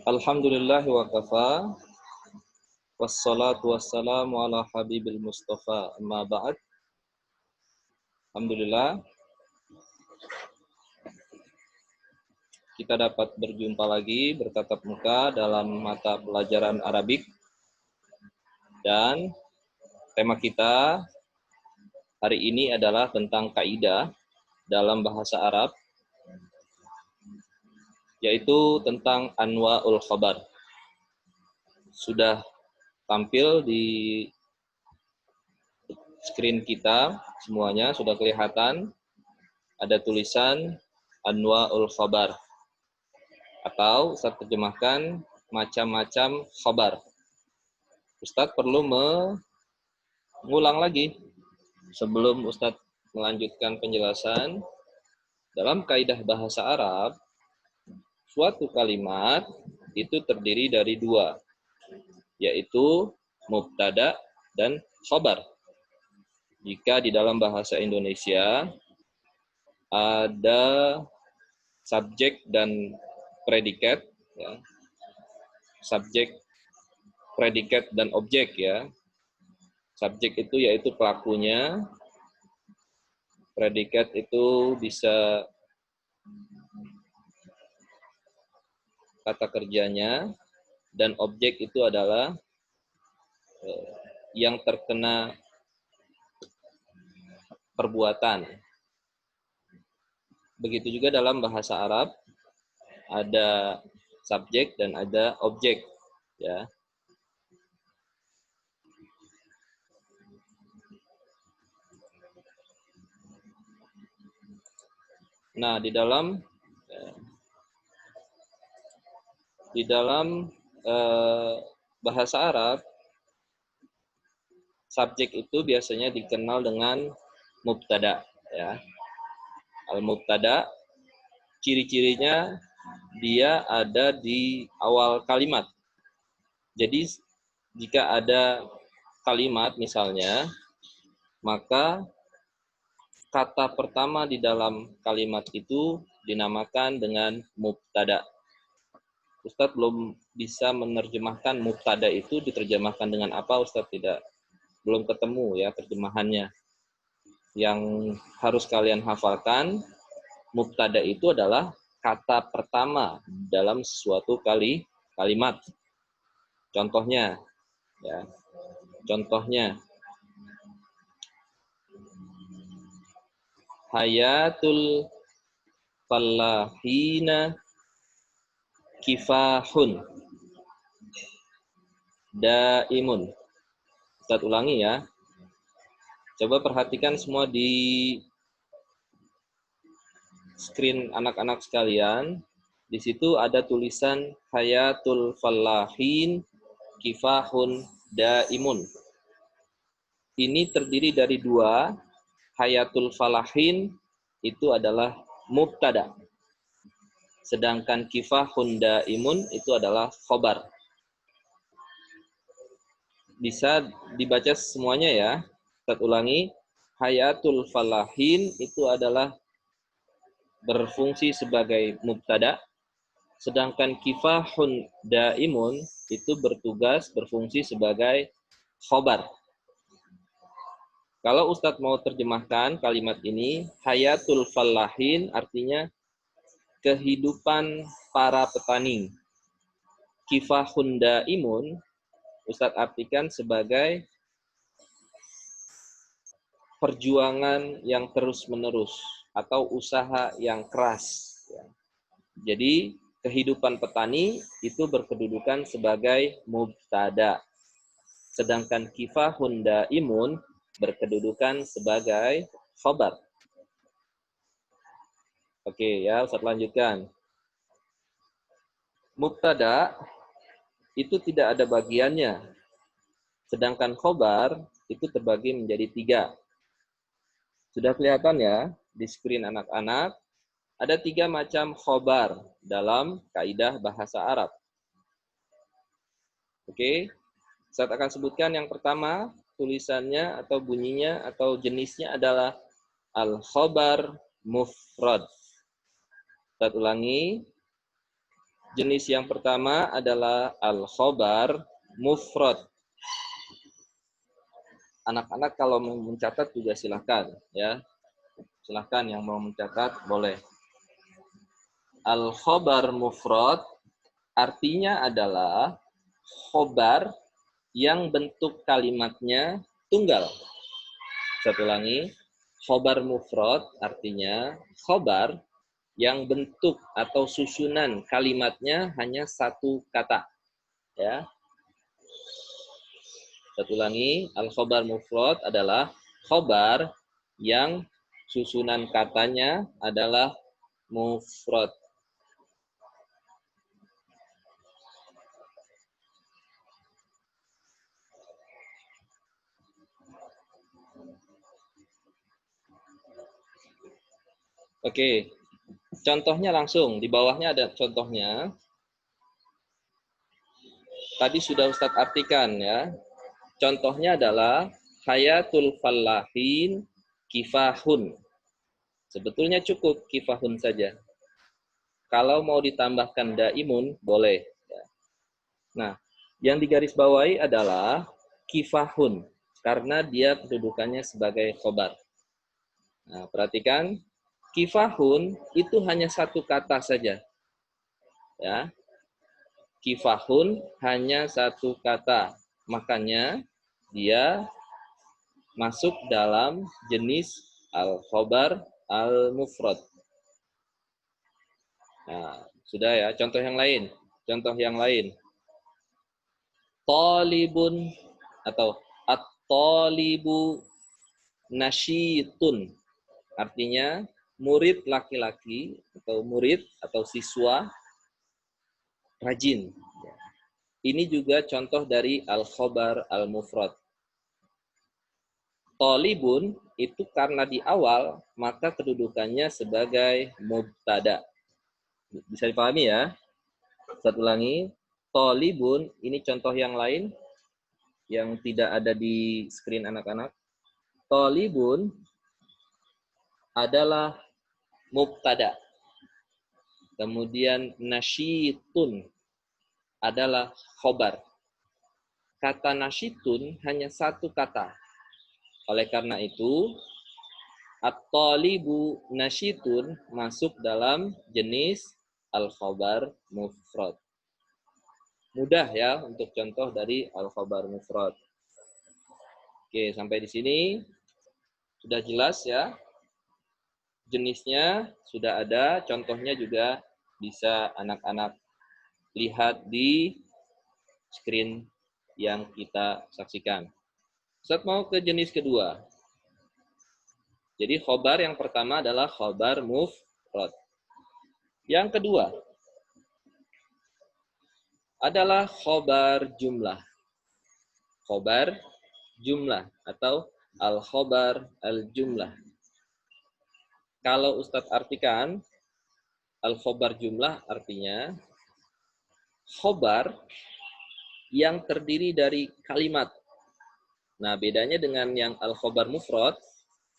Alhamdulillah wa kafa, wassalatu wassalamu ala habibil mustafa, amma ba'd. Alhamdulillah, kita dapat berjumpa lagi, bertatap muka dalam mata pelajaran Arabik. Dan tema kita hari ini adalah tentang kaidah dalam bahasa Arab, yaitu tentang anwa'ul khabar. Sudah tampil di screen kita semuanya, sudah kelihatan ada tulisan anwa'ul khabar, atau Ustaz terjemahkan macam-macam khabar. Ustaz perlu mengulang lagi sebelum Ustaz melanjutkan penjelasan. Dalam kaidah bahasa Arab, suatu kalimat itu terdiri dari dua, yaitu mubtada dan khabar. Jika di dalam bahasa Indonesia ada subjek dan predikat, ya. Subjek, predikat, dan objek, ya. Subjek itu yaitu pelakunya, predikat itu bisa kata kerjanya, dan objek itu adalah yang terkena perbuatan. Begitu juga dalam bahasa Arab, ada subjek dan ada objek, ya. Nah, di dalam bahasa Arab, subjek itu biasanya dikenal dengan mubtada, ya. Al-mubtada, ciri-cirinya dia ada di awal kalimat. Jadi jika ada kalimat misalnya, maka kata pertama di dalam kalimat itu dinamakan dengan mubtada. Ustadz belum bisa menerjemahkan mubtada itu diterjemahkan dengan apa, Ustadz belum ketemu ya terjemahannya. Yang harus kalian hafalkan, mubtada itu adalah kata pertama dalam suatu kalimat. Contohnya, ya. Contohnya, hayatul fallahina kifahun daimun. Ustaz ulangi ya. Coba perhatikan semua di screen anak-anak sekalian. Di situ ada tulisan hayatul fallahin kifahun daimun. Ini terdiri dari dua. Hayatul falahin itu adalah mubtada. Sedangkan kifahun daimun itu adalah khobar. Bisa dibaca semuanya ya. Kita ulangi. Hayatul falahin itu adalah berfungsi sebagai mubtada. Sedangkan kifahun daimun itu berfungsi sebagai khobar. Kalau Ustadz mau terjemahkan kalimat ini, hayatul fallahin artinya kehidupan para petani. Kifahun daimun, Ustadz artikan sebagai perjuangan yang terus-menerus atau usaha yang keras. Jadi, kehidupan petani itu berkedudukan sebagai mubtada. Sedangkan kifahun daimun berkedudukan sebagai khobar. Oke ya, Ustaz lanjutkan. Mubtada itu tidak ada bagiannya. Sedangkan khobar itu terbagi menjadi 3. Sudah kelihatan ya di screen anak-anak. Ada 3 macam khobar dalam kaidah bahasa Arab. Oke, Ustaz akan sebutkan yang pertama. Tulisannya atau bunyinya atau jenisnya adalah al-khobar mufrad. Ustaz ulangi. Jenis yang pertama adalah al-khobar mufrad. Anak-anak kalau mau mencatat juga silahkan ya. Silahkan yang mau mencatat boleh. Al-khobar mufrad artinya adalah khobar yang bentuk kalimatnya tunggal. Saya ulangi, khobar mufrad artinya khobar yang bentuk atau susunan kalimatnya hanya satu kata. Ya. Saya ulangi, al-khobar mufrad adalah khobar yang susunan katanya adalah mufrad. Oke, contohnya langsung. Di bawahnya ada contohnya. Tadi sudah Ustadz artikan ya. Contohnya adalah hayatul fallahin kifahun. Sebetulnya cukup kifahun saja. Kalau mau ditambahkan daimun, boleh. Nah, yang digarisbawahi adalah kifahun. Karena dia kedudukannya sebagai khobar. Nah, perhatikan. Kifahun itu hanya satu kata saja. Ya. Kifahun hanya satu kata. Makanya dia masuk dalam jenis al-khobar al-mufrad. Nah, sudah ya. Contoh yang lain. Contoh yang lain. Talibun atau at-talibu nasyitun. Artinya murid laki-laki atau murid atau siswa rajin. Ini juga contoh dari al-khobar al-mufrad. Talibun itu karena di awal, maka kedudukannya sebagai mubtada. Bisa dipahami ya? Saya ulangi. Talibun, ini contoh yang lain yang tidak ada di screen anak-anak. Talibun adalah mubtada. Kemudian nasyitun adalah khobar. Kata nasyitun hanya satu kata. Oleh karena itu, at-talibu nasyitun masuk dalam jenis al-khobar mufrad. Mudah ya untuk contoh dari al-khobar mufrad. Oke, sampai di sini sudah jelas ya. Jenisnya sudah ada, contohnya juga bisa anak-anak lihat di screen yang kita saksikan. Ustaz mau ke jenis kedua. Jadi khobar yang pertama adalah khobar mufrad. Yang kedua adalah khobar jumlah. Khobar jumlah atau al-khobar al-jumlah. Kalau Ustadz artikan, al-khobar jumlah artinya khobar yang terdiri dari kalimat. Nah, bedanya dengan yang al-khobar mufrad,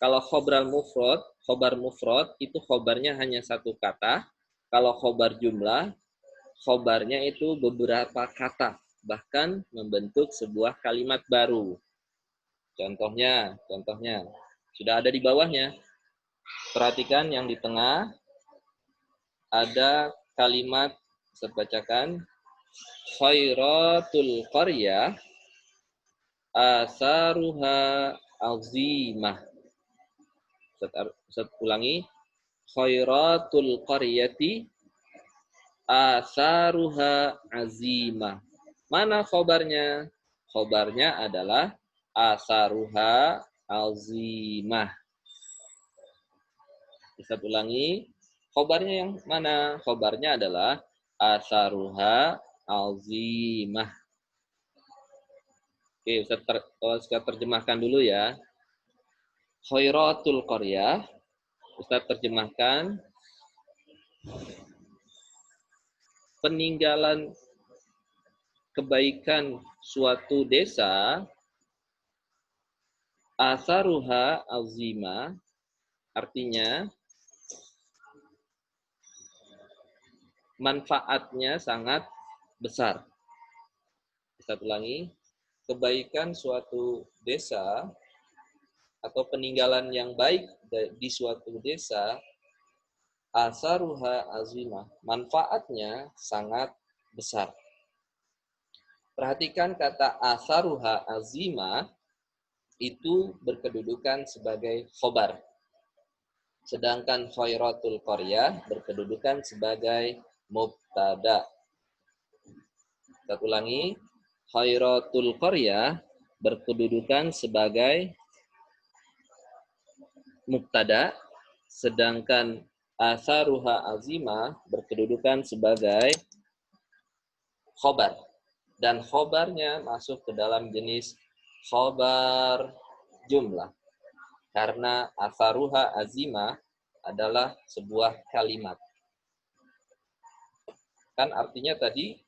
kalau khobar mufrad itu khobarnya hanya satu kata. Kalau khobar jumlah, khobarnya itu beberapa kata, bahkan membentuk sebuah kalimat baru. Contohnya, sudah ada di bawahnya. Perhatikan yang di tengah, ada kalimat, saya bacakan, khairatul qaryah asaruha azimah. Saya ulangi, khairatul qaryati asaruha azimah. Mana khobarnya? Khobarnya adalah asaruha azimah. Bisa ulangi, khobarnya yang mana? Khobarnya adalah asaruha azimah. Oke, Ustaz terjemahkan dulu ya. Khairatul qaryah, Ustaz terjemahkan peninggalan kebaikan suatu desa, asaruha azimah, artinya manfaatnya sangat besar. Saya ulangi, kebaikan suatu desa atau peninggalan yang baik di suatu desa, asaruha azimah, manfaatnya sangat besar. Perhatikan kata asaruha azimah itu berkedudukan sebagai khobar. Sedangkan khairatul qaryah berkedudukan sebagai mubtada. Saya ulangi, khairatul qaryah berkedudukan sebagai mubtada, sedangkan asaruha azimah berkedudukan sebagai khobar. Dan khobarnya masuk ke dalam jenis khobar jumlah. Karena asaruha azimah adalah sebuah kalimat. Kan artinya tadi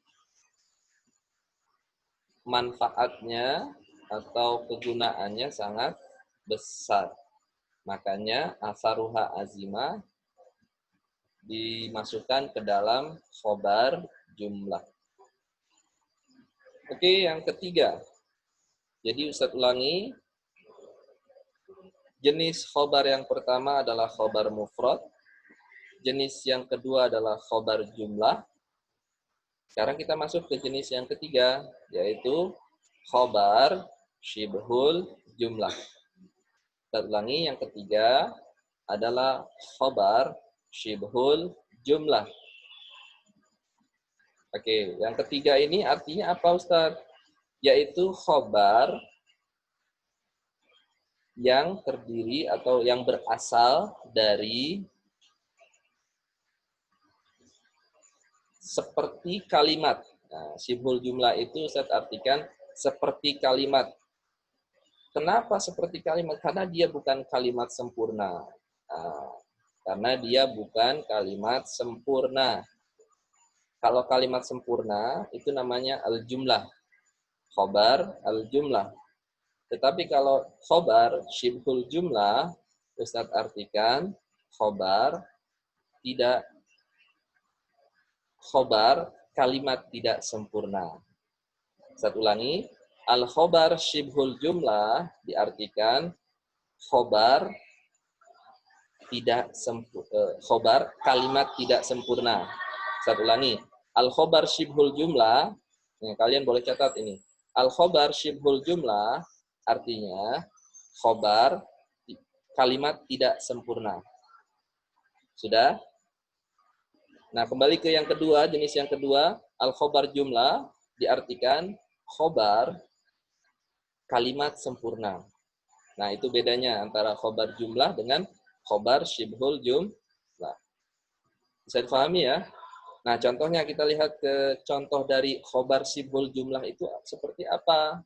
manfaatnya atau kegunaannya sangat besar. Makanya asaruha azimah dimasukkan ke dalam khobar jumlah. Oke, yang ketiga. Jadi Ustadz ulangi. Jenis khobar yang pertama adalah khobar mufrad. Jenis yang kedua adalah khobar jumlah. Sekarang kita masuk ke jenis yang ketiga, yaitu khobar syibhul jumlah. Ustadz ulangi, yang ketiga adalah khobar syibhul jumlah. Oke, yang ketiga ini artinya apa Ustadz? Yaitu khobar yang terdiri atau yang berasal dari seperti kalimat. Nah, syibhul jumlah itu Ustadz artikan seperti kalimat. Kenapa seperti kalimat? Karena dia bukan kalimat sempurna. Nah, karena dia bukan kalimat sempurna. Kalau kalimat sempurna itu namanya al-jumlah. Khobar al-jumlah. Tetapi kalau khobar syibhul jumlah, Ustadz artikan khobar kalimat tidak sempurna. Ustadz ulangi, al-khobar syibhul jumlah diartikan khobar kalimat tidak sempurna. Ustadz ulangi, al-khobar syibhul jumlah, kalian boleh catat ini. Al-khobar syibhul jumlah artinya khobar kalimat tidak sempurna. Sudah? Nah, kembali ke yang kedua, jenis yang kedua, al-khobar jumlah diartikan khobar kalimat sempurna. Nah, itu bedanya antara khobar jumlah dengan khobar syibhul jumlah. Bisa dipahami ya? Nah, contohnya kita lihat ke contoh dari khobar syibhul jumlah itu seperti apa.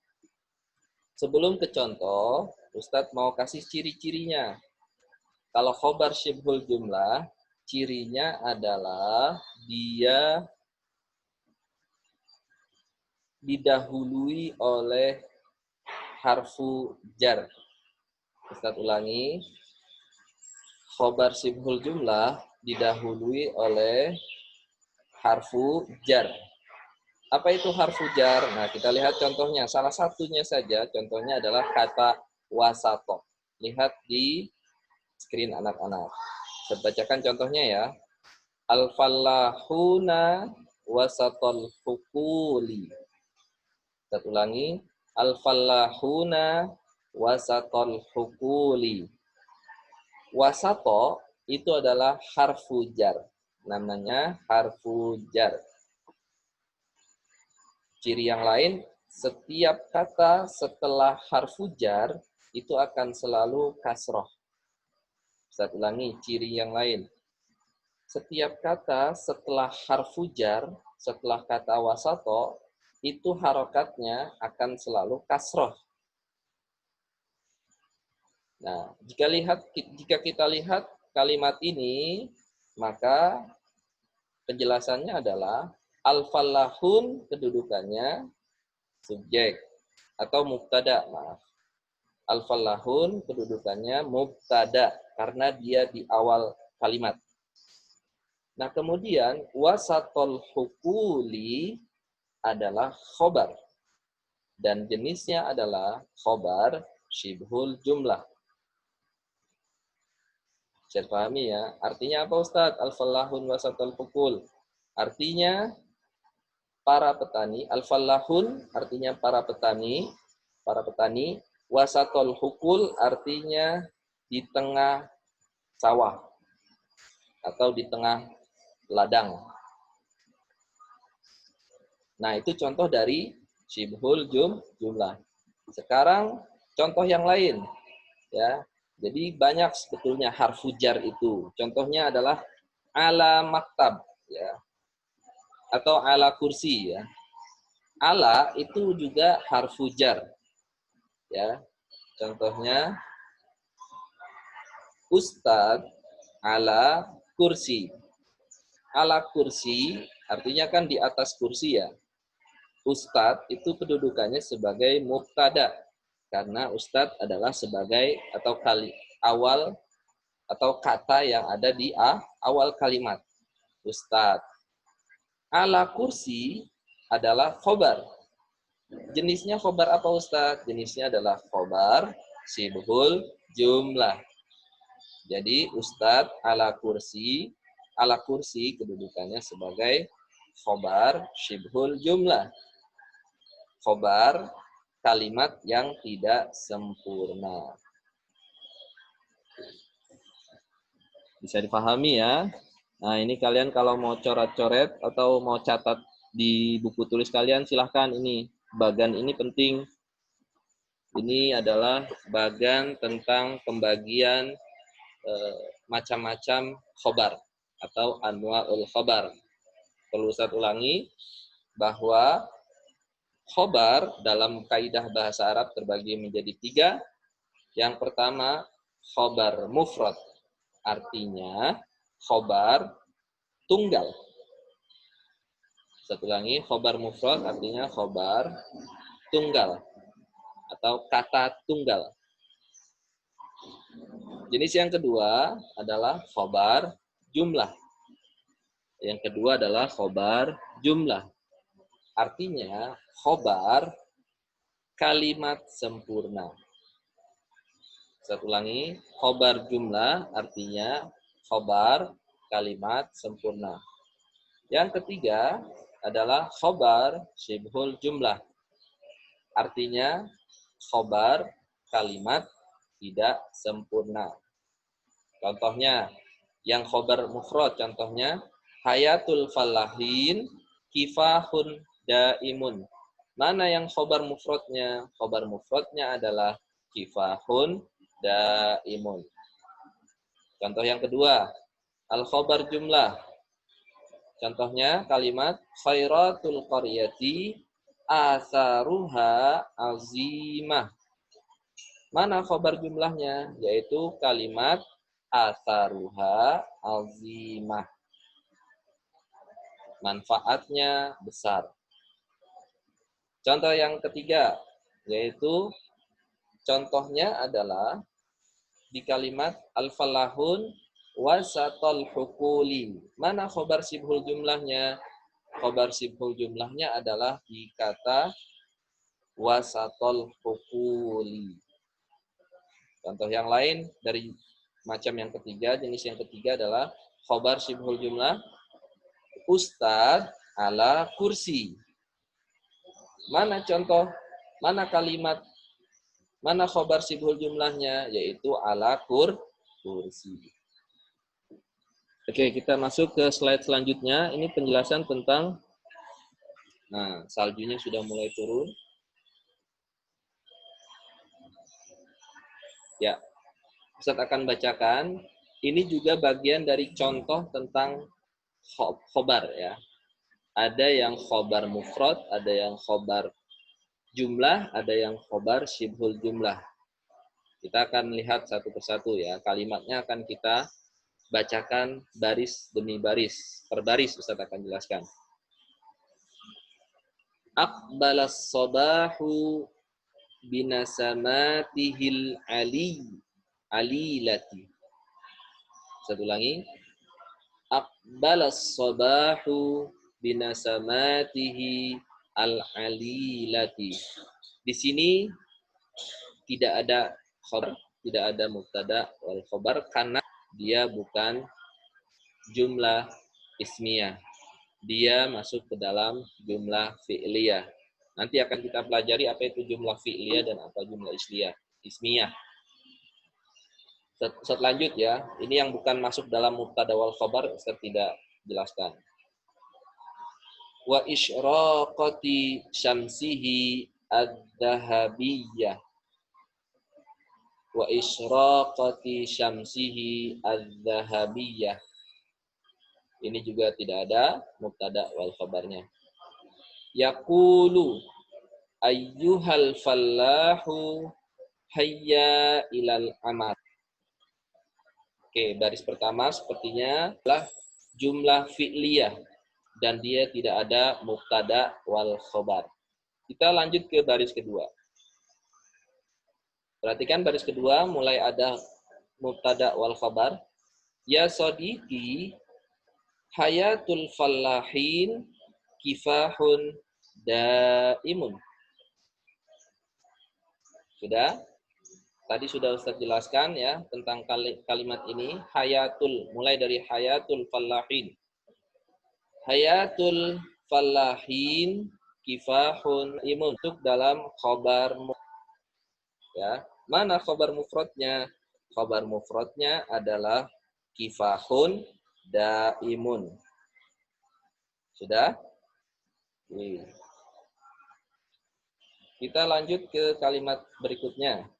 Sebelum ke contoh, Ustadz mau kasih ciri-cirinya. Kalau khobar syibhul jumlah, cirinya adalah dia didahului oleh harfu jar. Ustadz ulangi, khobar syibhul jumlah didahului oleh harfu jar. Apa itu harfu jar? Nah, kita lihat contohnya. Salah satunya saja, contohnya adalah kata wasato. Lihat di screen anak-anak. Saya bacakan contohnya ya. Al-fallahuna wasatol hukuli. Kita ulangi. Al-fallahuna wasatol hukuli. Wasato itu adalah harfu jar. Namanya harfu jar. Ciri yang lain, setiap kata setelah harfu jar itu akan selalu kasroh. Saya ulangi, ciri yang lain. Setiap kata setelah harfu jar, setelah kata wasato, itu harokatnya akan selalu kasroh. Nah, jika kita lihat kalimat ini, maka penjelasannya adalah al-fallahun kedudukannya subjek atau mubtada, maaf. Al-fallahun kedudukannya mubtada karena dia di awal kalimat. Nah, kemudian wasatol hukuli adalah khobar. Dan jenisnya adalah khobar syibhul jumlah. Saya pahami ya. Artinya apa Ustadz? Al-falahun wasatol hukul. Artinya para petani. Al-falahun artinya para petani. Para petani. Wasatol hukul artinya di tengah sawah. Atau di tengah ladang. Nah, itu contoh dari syibhul jumlah. Sekarang contoh yang lain, ya. Jadi banyak sebetulnya harfu jar itu. Contohnya adalah ala maktab, ya, atau ala kursi, ya. Ala itu juga harfu jar, ya. Contohnya ustadz ala kursi. Ala kursi artinya kan di atas kursi, ya. Ustadz itu kedudukannya sebagai mubtada karena ustadz adalah sebagai atau awal atau kata yang ada di awal kalimat ustadz. Ala kursi adalah khobar. Jenisnya khobar apa Ustadz? Jenisnya adalah khobar syibhul jumlah. Jadi ustadz ala kursi kedudukannya sebagai khobar syibhul jumlah. Khobar kalimat yang tidak sempurna. Bisa dipahami ya. Nah, ini kalian kalau mau coret-coret atau mau catat di buku tulis kalian, silahkan ini. Bagan ini penting. Ini adalah bagan tentang pembagian macam-macam khobar atau anwa'ul khobar. Perlu saya ulangi bahwa khobar dalam kaidah bahasa Arab terbagi menjadi 3. Yang pertama, khobar mufrad. Artinya, khobar tunggal. Satu lagi, khobar mufrad artinya khobar tunggal. Atau kata tunggal. Jenis yang kedua adalah khobar jumlah. Yang kedua adalah khobar jumlah. Artinya, khobar kalimat sempurna. Satu lagi, khobar jumlah artinya khobar kalimat sempurna. Yang ketiga adalah khobar syibhul jumlah. Artinya khobar kalimat tidak sempurna. Contohnya, yang khobar mufrad, contohnya hayatul falahin kifahun daimun. Mana yang khobar mufradnya? Khobar mufradnya adalah kifahun daimun. Contoh yang kedua, al-khobar jumlah. Contohnya kalimat khairatul qaryati asaruha azimah. Mana khobar jumlahnya? Yaitu kalimat asaruha azimah. Manfaatnya besar. Contoh yang ketiga, yaitu contohnya adalah di kalimat al-falahun wasatol hukuli. Mana khobar syibhul jumlahnya? Khobar syibhul jumlahnya adalah di kata wasatol hukuli. Contoh yang lain dari macam yang ketiga, jenis yang ketiga adalah khobar syibhul jumlah ustadz ala kursi. Mana contoh, mana kalimat, mana khobar syibhul jumlahnya? Yaitu ala kursi. Oke, kita masuk ke slide selanjutnya. Ini penjelasan tentang, nah, saljunya sudah mulai turun. Ya, Ustaz akan bacakan. Ini juga bagian dari contoh tentang khobar ya. Ada yang khobar mufrad, ada yang khobar jumlah, ada yang khobar syibhul jumlah. Kita akan lihat satu persatu ya. Kalimatnya akan kita bacakan baris demi baris. Per baris Ustaz akan jelaskan. Aqbalas sabahu binasamatihil alilati. Satu lagi. Balas sabahu binasamatihi al-alilati. Di sini tidak ada khabar, tidak ada mubtada wal khabar karena dia bukan jumlah ismiyah. Dia masuk ke dalam jumlah fi'liyah. Nanti akan kita pelajari apa itu jumlah fi'liyah dan apa jumlah ismiyah. Selanjut ya, ini yang bukan masuk dalam mubtada wal khabar, saya tidak jelaskan. Wa isyraqati syamsihi ad-dahabiyyah. Wa isyraqati syamsihi ad-dahabiyyah. Ini juga tidak ada mubtada wal khabarnya. Yaqulu ayyuhal fallahu hayya ilal amal. Oke, baris pertama sepertinya adalah jumlah fi'liyah dan dia tidak ada mubtada wal khabar. Kita lanjut ke baris kedua. Perhatikan baris kedua mulai ada mubtada wal khabar. Ya sadiqi hayatul fallahin kifahun daimun. Sudah? Tadi sudah Ustaz jelaskan ya tentang kalimat ini. Hayatul, mulai dari hayatul fallahin. Hayatul fallahin kifahun imun. Untuk dalam khobar ya. Mana khobar mufradnya? Khobar mufradnya adalah kifahun daimun. Sudah? Kita lanjut ke kalimat berikutnya.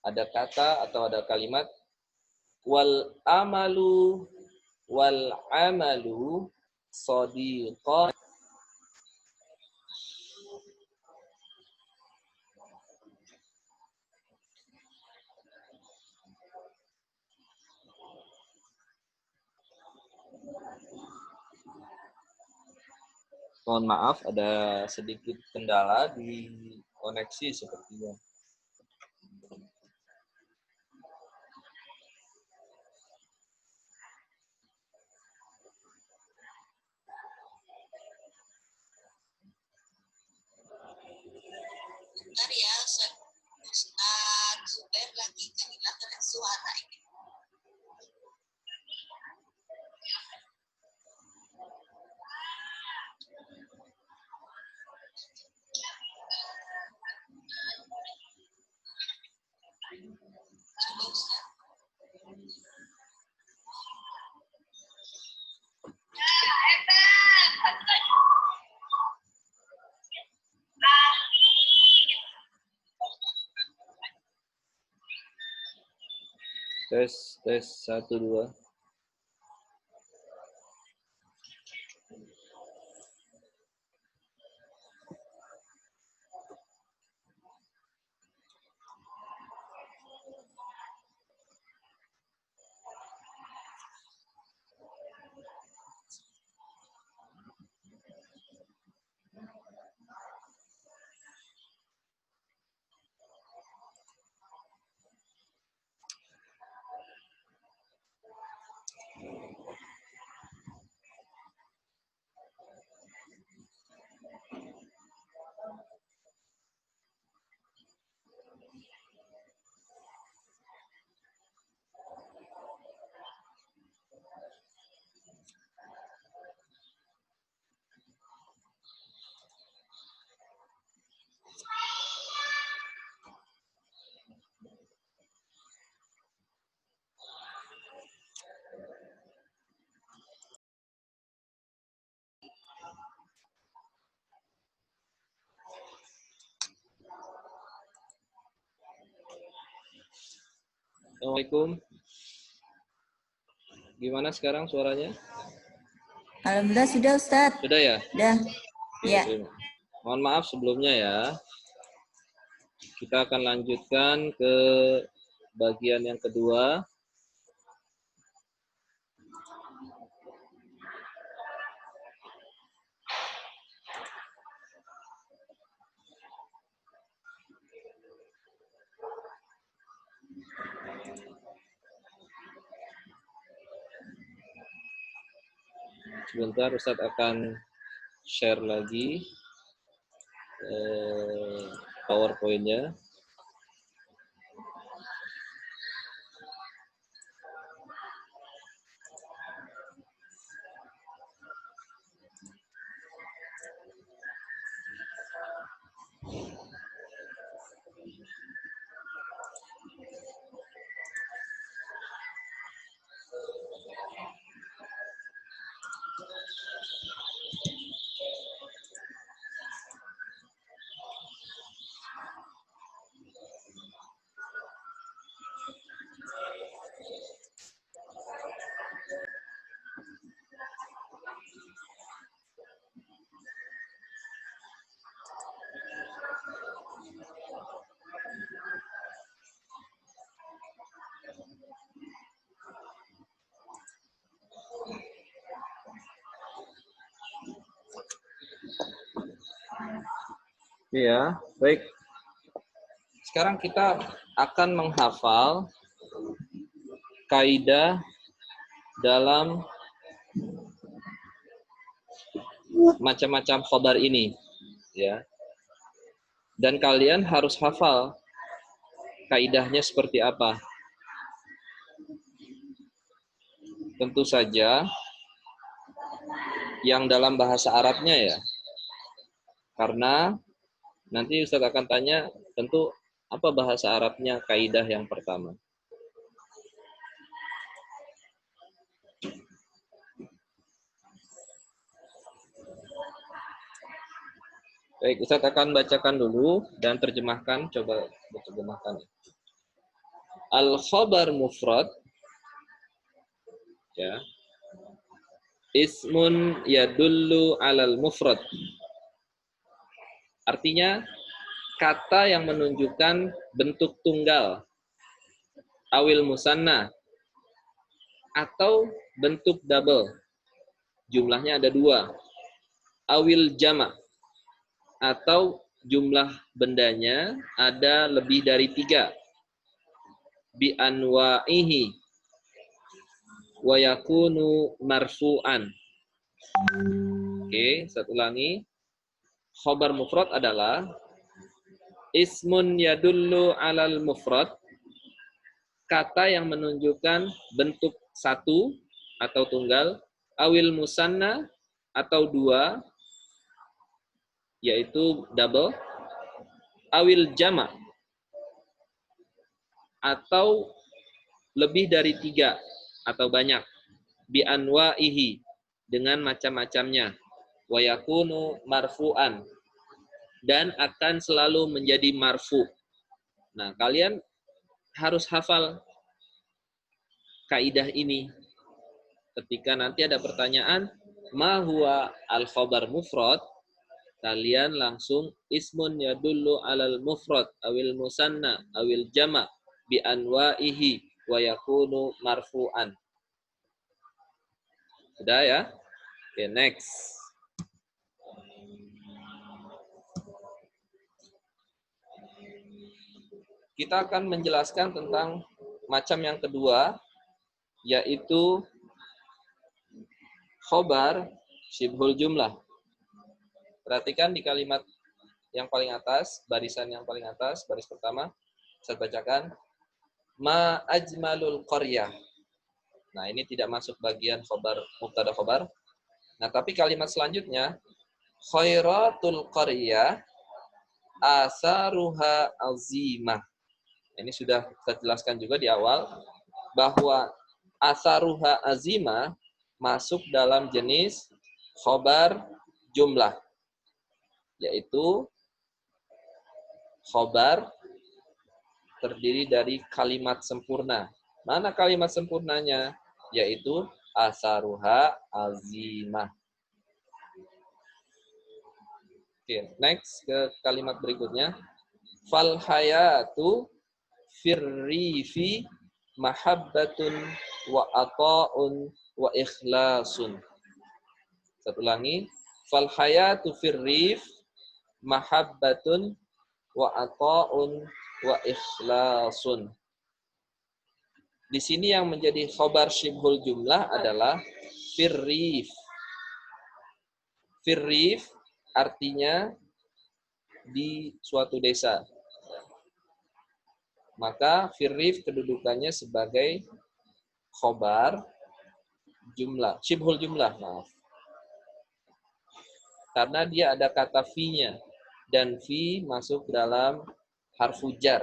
Ada kata atau ada kalimat wal amalu shadiqan. Mohon maaf, ada sedikit kendala di koneksi sepertinya. Bentar ya, Ustaz Zubair lagi kehilangan suara ini. Coba Ustaz. Tes 1 2. Assalamualaikum. Gimana sekarang suaranya? Alhamdulillah sudah Ustaz. Sudah ya? Sudah. Ya. Mohon maaf sebelumnya ya. Kita akan lanjutkan ke bagian yang kedua. Sebentar, Ustadz akan share lagi PowerPoint-nya. Iya, baik. Sekarang kita akan menghafal kaidah dalam macam-macam khabar ini, ya. Dan kalian harus hafal kaidahnya seperti apa. Tentu saja yang dalam bahasa Arabnya ya. Karena nanti Ustadz akan tanya tentu apa bahasa Arabnya kaidah yang pertama. Baik, Ustadz akan bacakan dulu dan terjemahkan. Coba terjemahkan. Al-khabar mufrad, ya, ismun yadullu alal mufrad. Artinya kata yang menunjukkan bentuk tunggal, awil musanna, atau bentuk double. Jumlahnya ada 2. Awil jama, atau jumlah bendanya ada lebih dari 3. Bi anwa'ihi wa yakunu marfu'an. Oke, saya ulangi. Khabar mufrad adalah ismun yadullu alal mufrad, kata yang menunjukkan bentuk 1 atau tunggal, awil musanna atau 2, yaitu double, awil jama atau lebih dari 3 atau banyak, bi anwa'ihi dengan macam-macamnya, wa yakunu marfu'an dan akan selalu menjadi marfu. Nah, kalian harus hafal kaidah ini. Ketika nanti ada pertanyaan, ma huwa al-khabar mufrad, kalian langsung ismun yadullu alal mufrad awil musanna awil jama bi anwa'ihi wa yakunu marfu'an. Sudah ya? Oke, next. Kita akan menjelaskan tentang macam yang kedua, yaitu khobar syibhul jumlah. Perhatikan di kalimat yang paling atas, barisan yang paling atas, baris pertama, saya bacakan. Ma ajmalul qaryah. Nah, ini tidak masuk bagian khobar, mubtada khobar. Nah, tapi kalimat selanjutnya, khairatul qaryah asaruha azimah. Ini sudah saya jelaskan juga di awal, bahwa asaruha azimah masuk dalam jenis khobar jumlah, yaitu khobar terdiri dari kalimat sempurna. Mana kalimat sempurnanya? Yaitu asaruha azimah. Oke, next ke kalimat berikutnya. Fal hayatu firrifi mahabbatun wa ata'un wa ikhlasun. Saya ulangi. Fal hayatu firrif mahabbatun wa ata'un wa ikhlasun. Di sini yang menjadi khobar syibhul jumlah adalah firrif. Firrif artinya di suatu desa. Maka firrif kedudukannya sebagai khobar jumlah, syibhul jumlah, maaf. Karena dia ada kata fi-nya. Dan fi masuk dalam harfu jar.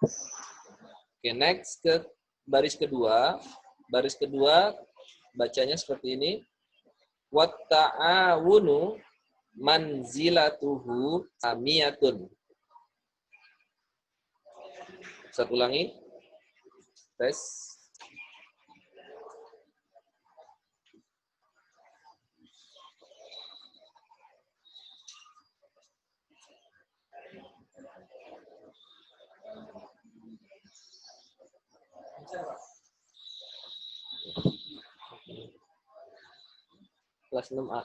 Oke, next ke baris kedua. Baris kedua bacanya seperti ini. Wat ta'awunu manzilatuhu samiyatun. Satu ulangi. Tes. Kelas 6A.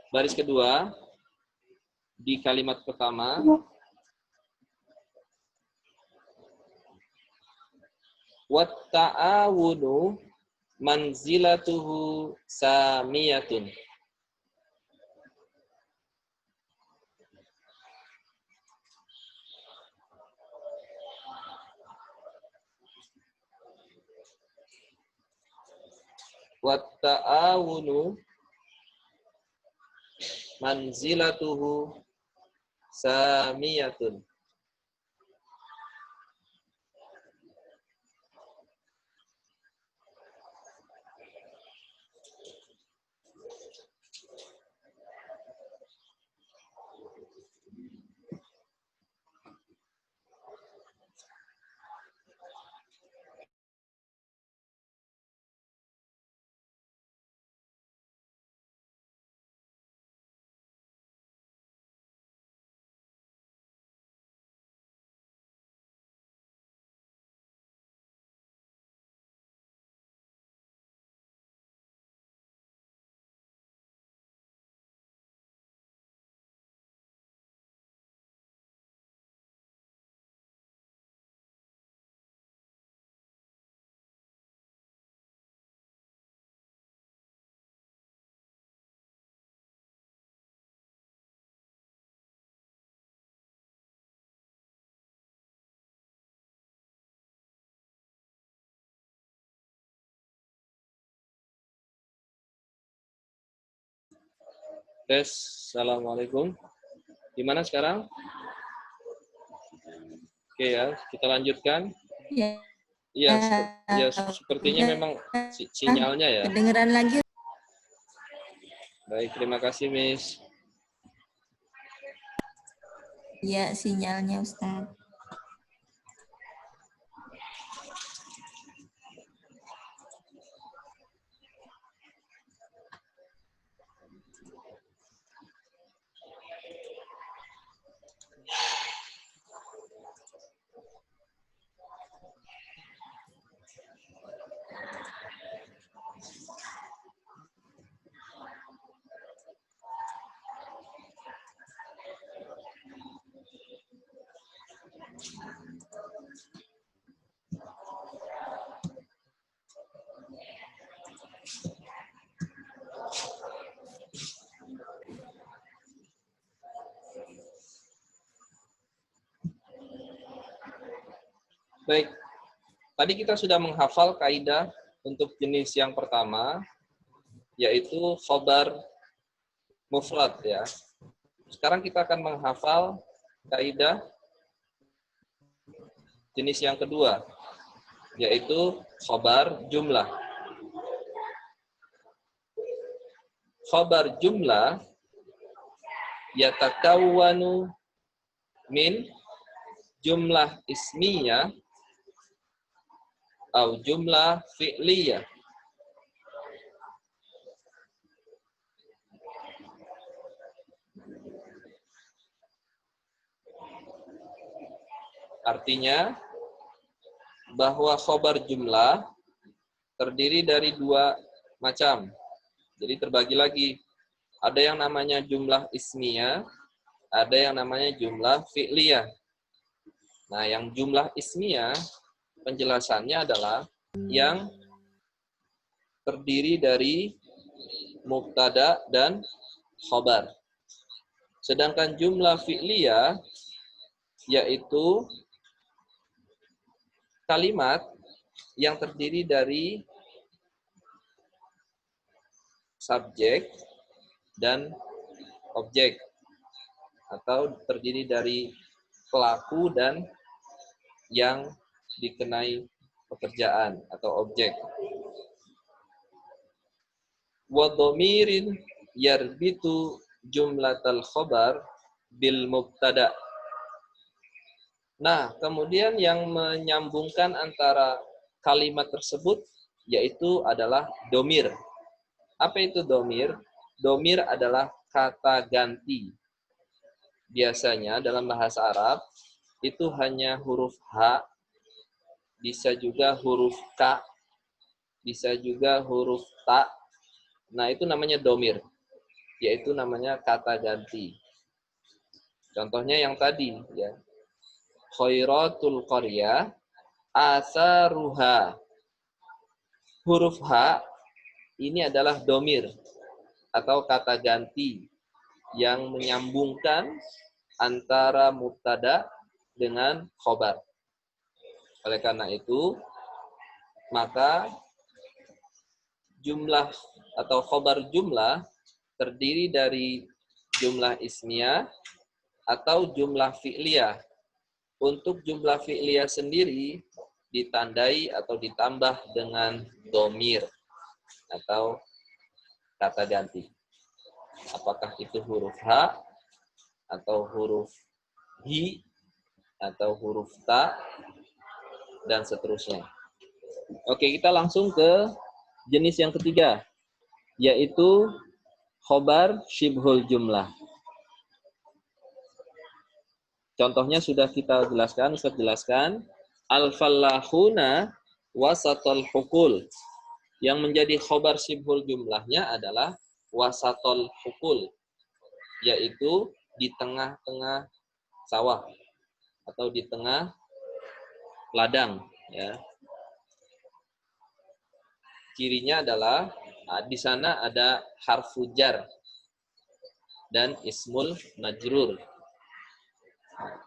Baris kedua, di kalimat pertama, wat ta'awunu manzilatuhu samiyatun. Wat ta'awunu manzilatuhu samiyatun. Tes, assalamualaikum. Gimana sekarang? Oke ya, kita lanjutkan. Ya, Iya, sepertinya memang sinyalnya ya. Kedengeran lagi. Baik, terima kasih, Miss. Ya, sinyalnya Ustaz. Baik, tadi kita sudah menghafal kaidah untuk jenis yang pertama, yaitu khobar mufrad ya. Sekarang kita akan menghafal kaidah jenis yang kedua, yaitu khobar jumlah. Khobar jumlah yatakawwanu min jumlah ismiyah atau jumlah fi'liyah. Artinya bahwa khobar jumlah terdiri dari dua macam. Jadi terbagi lagi. Ada yang namanya jumlah ismiyah, ada yang namanya jumlah fi'liyah. Nah, yang jumlah ismiyah penjelasannya adalah yang terdiri dari mubtada dan khobar. Sedangkan jumlah fi'liyah yaitu kalimat yang terdiri dari subjek dan objek, atau terdiri dari pelaku dan yang dikenai pekerjaan atau objek. Wa dhamirin yarbitu jumlatal khobar bil mubtada. Nah, kemudian yang menyambungkan antara kalimat tersebut yaitu adalah domir. Apa itu domir? Domir adalah kata ganti. Biasanya dalam bahasa Arab itu hanya huruf H, bisa juga huruf K, bisa juga huruf Ta. Nah, itu namanya domir, yaitu namanya kata ganti. Contohnya yang tadi, ya. Khairatul qaryah asaruha. Huruf H ini adalah domir atau kata ganti yang menyambungkan antara mubtada dengan khobar. Oleh karena itu, maka jumlah atau khobar jumlah terdiri dari jumlah ismiyah atau jumlah fi'liyah. Untuk jumlah fi'liyah sendiri ditandai atau ditambah dengan domir atau kata ganti. Apakah itu huruf H atau huruf Hi atau huruf Ta dan seterusnya. Oke, kita langsung ke jenis yang ketiga, yaitu khobar syibhul jumlah. Contohnya sudah kita jelaskan, Ustaz jelaskan. Al-fallahuna wasatol hukul. Yang menjadi khobar syibhul jumlahnya adalah wasatol hukul, yaitu di tengah-tengah sawah atau di tengah ladang. Ya. Cirinya adalah di sana ada harfu jar dan ismul majrur.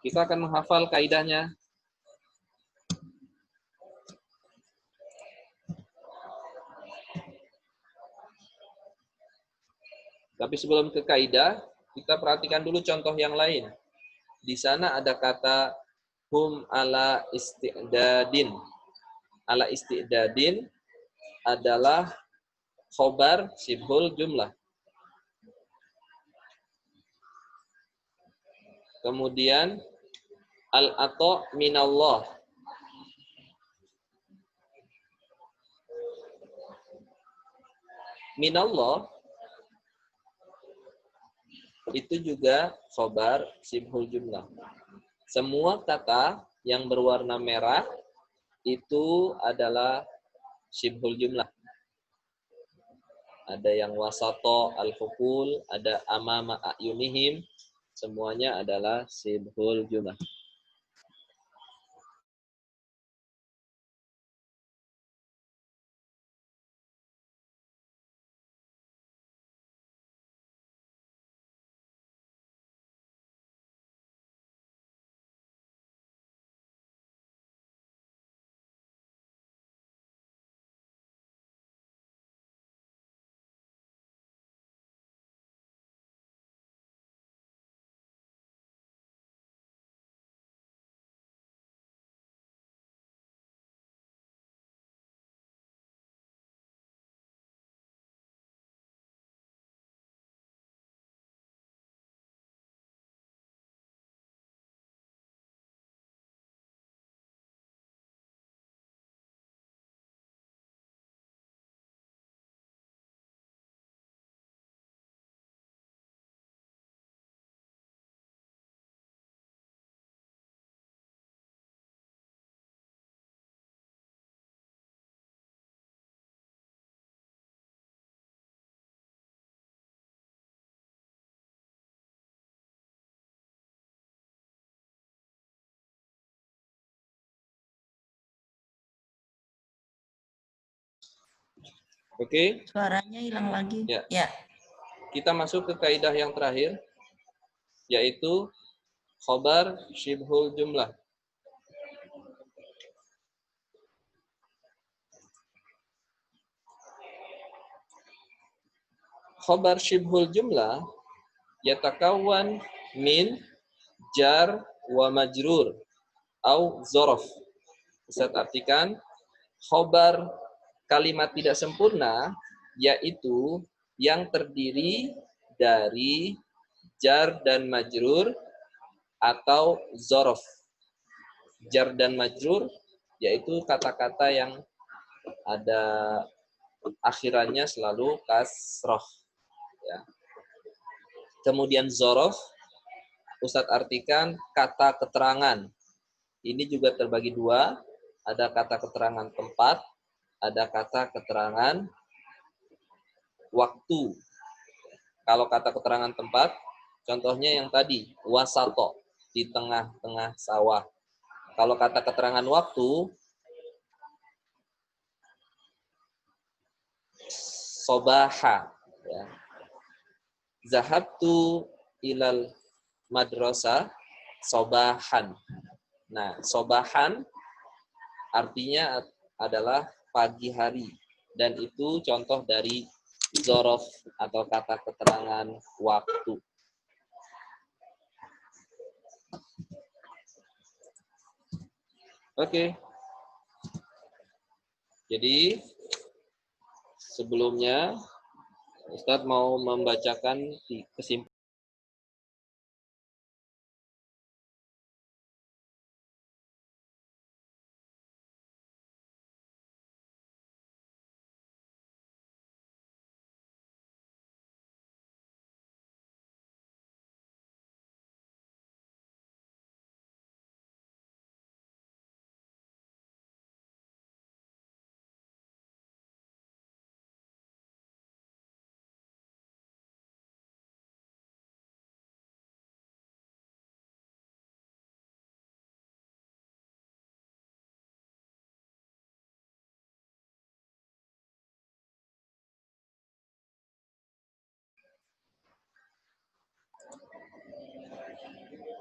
Kita akan menghafal kaidahnya. Tapi sebelum ke kaidah, kita perhatikan dulu contoh yang lain. Di sana ada kata hum ala isti'dadin. Ala isti'dadin adalah khobar syibhul jumlah. Kemudian al-ato minallah. Minallah itu juga khobar syibhul jumlah. Semua kata yang berwarna merah itu adalah syibhul jumlah. Ada yang wasato al-hukul, ada amama a'yunihim, semuanya adalah syibhul jumlah. Oke? Suaranya hilang lagi. Ya. Ya. Kita masuk ke kaidah yang terakhir, yaitu khobar syibhul jumlah. Khobar syibhul jumlah yatakawan min jar wa majrur au zorof. Ustaz artikan, khobar kalimat tidak sempurna yaitu yang terdiri dari jar dan majrur atau zorof. Jar dan majrur yaitu kata-kata yang ada akhirannya selalu kasroh. Ya. Kemudian zorof, Ustadz artikan kata keterangan. Ini juga terbagi dua. Ada kata keterangan tempat, ada kata keterangan waktu. Kalau kata keterangan tempat, contohnya yang tadi, wasato, di tengah-tengah sawah. Kalau kata keterangan waktu, sobaha. Ya. Zahabtu ilal madrasah sobahan. Nah, sobahan artinya adalah pagi hari. Dan itu contoh dari zorof atau kata keterangan waktu. Oke. Jadi, sebelumnya Ustadz mau membacakan kesimpulan.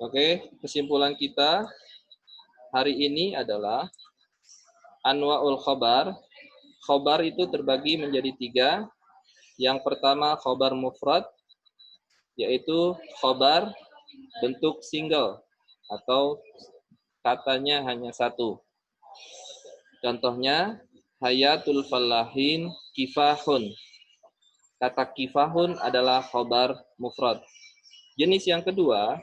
Oke, kesimpulan kita hari ini adalah anwa'ul khobar. Khobar itu terbagi menjadi 3. Yang pertama khobar mufrad, yaitu khobar bentuk single atau katanya hanya satu. Contohnya, hayatul falahin kifahun. Kata kifahun adalah khobar mufrad. Jenis yang kedua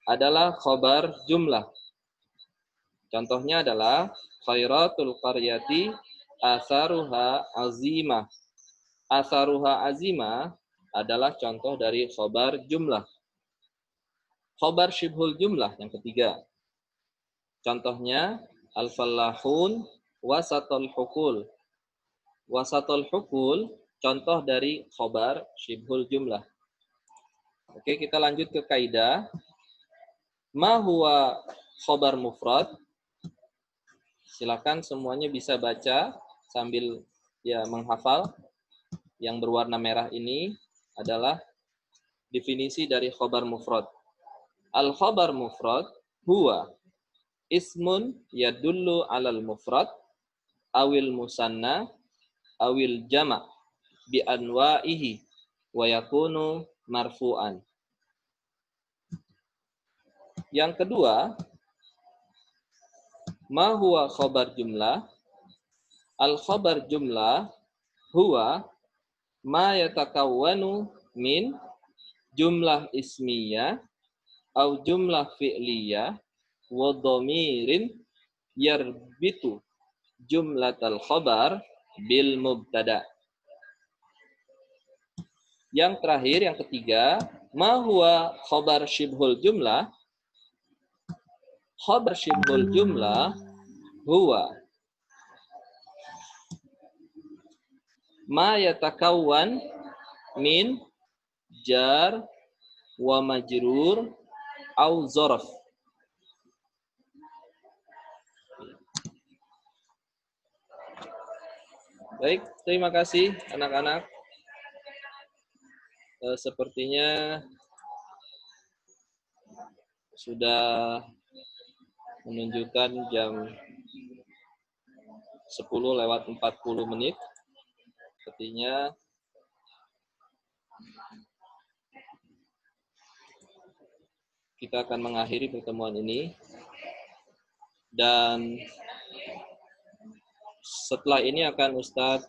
adalah khobar jumlah. Contohnya adalah khairatul qaryati asaruha azimah. Asaruha azimah adalah contoh dari khobar jumlah. Khobar syibhul jumlah yang ketiga. Contohnya al-fallahun wasatul hukul. Wasatul hukul contoh dari khobar syibhul jumlah. Oke, kita lanjut ke kaidah. Ma huwa khobar mufrad? Silakan semuanya bisa baca sambil ya menghafal. Yang berwarna merah ini adalah definisi dari khobar mufrad. Al khobar mufrad huwa ismun yadullu alal mufrad awil musanna awil jama' bi anwa'ihi wa yakunu marfu'an. Yang kedua, ma huwa khobar jumlah? Al khobar jumlah huwa ma yatakawwanu min jumlah ismiyah au jumlah fi'liyah wa dhamirin yarbitu jumlatal khobar bil mubtada. Yang terakhir, yang ketiga, ma huwa khobar syibhul jumlah? Khobar syibhul jumlah huwa ma yatakawwan min jar wa majrur au zorof. Baik, terima kasih anak-anak. Sepertinya sudah menunjukkan jam 10:40. Sepertinya kita akan mengakhiri pertemuan ini. Dan setelah ini akan Ustadz